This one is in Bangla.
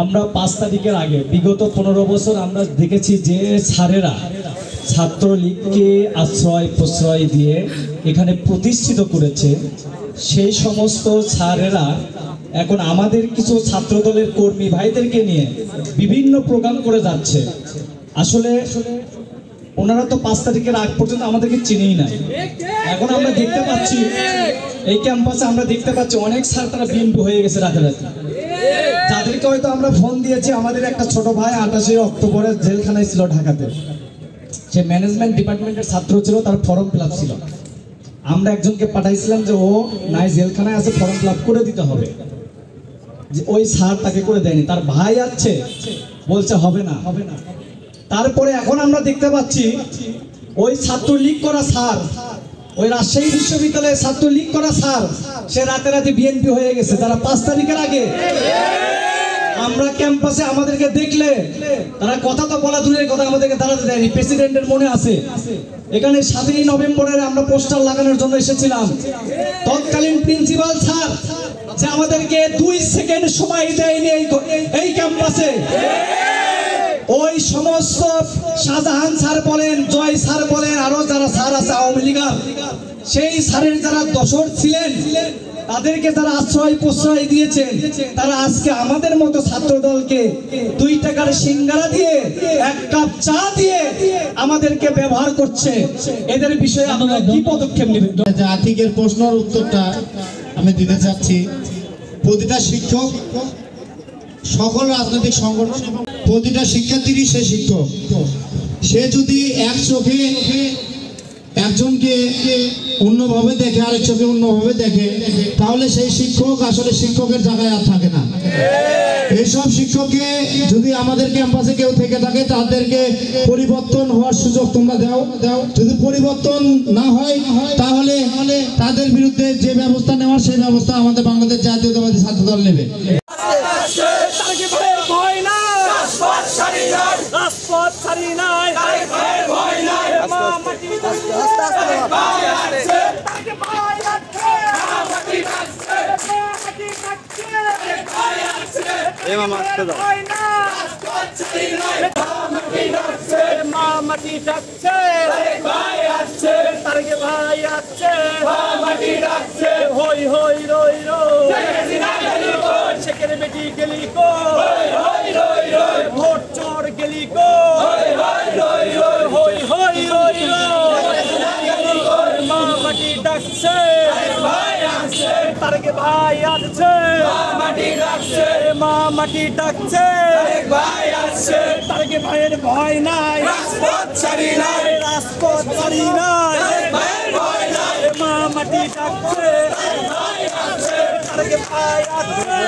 আমরা 5 তারিখের আগে বিগত 15 বছর আমরা দেখেছি যে স্যারেরা ছাত্রলীগকে আশ্রয় প্রশ্রয় দিয়ে এখানে প্রতিষ্ঠিত করেছে। সেই সমস্ত স্যারেরা এখন আমাদের কিছু ছাত্রদলের কর্মী ভাইদেরকে নিয়ে বিভিন্ন প্রোগ্রাম করে যাচ্ছে। আসলে ওনারা তো 5 তারিখের আগ পর্যন্ত আমাদেরকে চিনেই না। এখন আমরা দেখতে পাচ্ছি এই ক্যাম্পাসে আমরা দেখতে পাচ্ছি অনেক স্যার তারা বিএনপি হয়ে গেছে রাতারাতি। যাদেরকে হয়তো আমরা ফোন দিয়েছি, আমাদের একটা ছোট ভাই 28 অক্টোবরে জেলখানায় ছিল ঢাকাতে, সে ম্যানেজমেন্ট ডিপার্টমেন্টের ছাত্র ছিল, তার ফর্ম ফিল আপ ছিল। আমরা একজনকে পাঠাইছিলাম যে ও নাই জেলখানায় আছে, ফর্ম ফিল আপ করে দিতে হবে। যে ওই স্যার তাকে করে দেয়নি, তার ভাই আছে বলছে হবে না। তারপরে এখন আমরা দেখতে পাচ্ছি ওই ছাত্রলীগ করা স্যার, ওই রাজশাহী বিশ্ববিদ্যালয়ে ছাত্রলীগ করা স্যার, সে রাতে বিএনপি হয়ে গেছে। তারা 5 তারিখের আগে আমরা ক্যাম্পাসে আমাদেরকে দেখলে তারা কথা তো বলা দূরের কথা, আমাদেরকে দাঁড়াতে দেয়নি। প্রেসিডেন্টের মনে আছে এখানে 7ই নভেম্বরের আমরা পোস্টার লাগানোর জন্য এসেছিলাম। তৎকালীন প্রিন্সিপাল স্যার যে আমাদেরকে 2 সেকেন্ড সময় দেয়নি এই ক্যাম্পাসে। ওই সমস্ত শাহজাহান স্যার বলেন, জয় স্যার বলেন, আরো যারা স্যার আছে আওয়ামী লীগের, সেই স্যারের যারা দোসর ছিলেন তাদেরকে যারা আশ্রয় প্রশ্রয় দিয়েছেন, তারা আজকে আমাদের মতো ছাত্র দলকে 2 টাকার সিঙ্গারা দিয়ে 1 কাপ চা দিয়ে আমাদেরকে ব্যবহার করছে। এদের বিষয়ে আপনারা কি পদক্ষেপ নেবেন? আতিকের প্রশ্নের উত্তরটা আমি দিতে চাচ্ছি। প্রতিটা শিক্ষক, সকল রাজনৈতিক সংগঠন এবং প্রতিটা শিক্ষার্থীরই সে শিক্ষক। সে যদি এক চোখে একজনকে অন্যভাবে দেখে, আরেক চোখে অন্যভাবে দেখে, তাহলে সেই শিক্ষক আসলে শিক্ষকের জায়গায় আর থাকে না। এইসব শিক্ষককে যদি আমাদের ক্যাম্পাসে কেউ থেকে থাকে, তাদেরকে পরিবর্তন হওয়ার সুযোগ তোমরা দাও। যদি পরিবর্তন না হয় তাহলে তাদের বিরুদ্ধে যে ব্যবস্থা নেওয়ার সেই ব্যবস্থা আমাদের বাংলাদেশ জাতীয়তাবাদী ছাত্র দল নেবে। ভোট চোর গেলি কো, মা মাটি ডাকছে, তারকে ভাই আসছে, মা মাটি ডাকছে, তারকে ভাইয়ের ভয় নাই, রাজপথ ছাড়ি নাই, মা মাটি ডাকছে, তারকে ভাই আসছে।